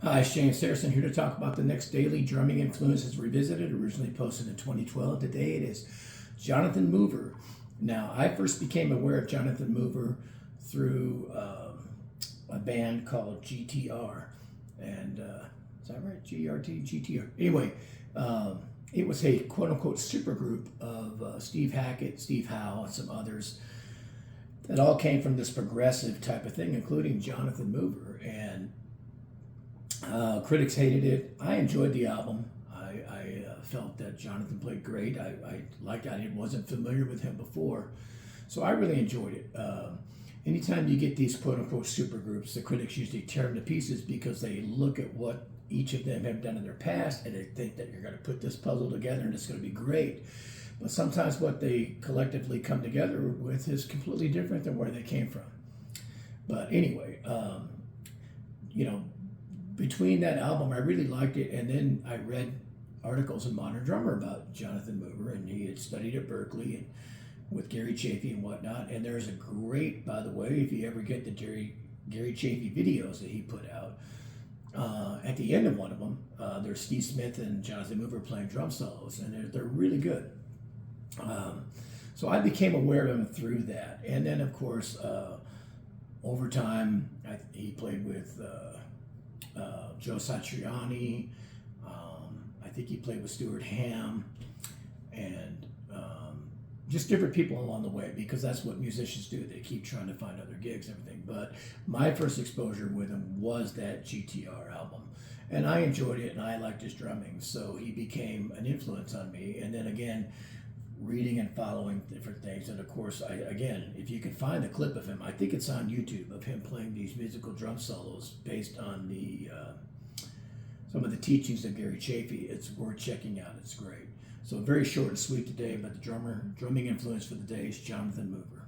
Hi, Shane Saracen here to talk about the next daily drumming influences revisited, originally posted in 2012. Today it is Johnathan Mover. Now, I first became aware of Johnathan Mover through a band called GTR. And is that right? GRT? GTR. Anyway, it was a quote unquote supergroup of Steve Hackett, Steve Howe, and some others that all came from this progressive type of thing, including Johnathan Mover. And critics hated it. I enjoyed the album. I felt that Johnathan played great. I liked it. I wasn't familiar with him before, so I really enjoyed it. Anytime you get these quote-unquote supergroups, the critics usually tear them to pieces because they look at what each of them have done in their past and they think that you're going to put this puzzle together and it's going to be great. But sometimes what they collectively come together with is completely different than where they came from. But anyway, you know, between that album, I really liked it, and then I read articles in Modern Drummer about Johnathan Mover, and he had studied at Berkeley and with Gary Chafee and whatnot. And there's a great, by the way, if you ever get the Gary Chafee videos that he put out, at the end of one of them, there's Steve Smith and Johnathan Mover playing drum solos, and they're really good. So I became aware of him through that, and then of course, over time, he played with Joe Satriani. I think he played with Stuart Ham, and just different people along the way, because that's what musicians do. They keep trying to find other gigs and everything. But my first exposure with him was that GTR album, and I enjoyed it, and I liked his drumming. So he became an influence on me. And then again, reading and following different things. And of course, again, if you can find a clip of him, I think it's on YouTube, of him playing these musical drum solos based on the some of the teachings of Gary Chafee. It's worth checking out. It's great. So very short and sweet today, but the drumming influence for the day is Johnathan Mover.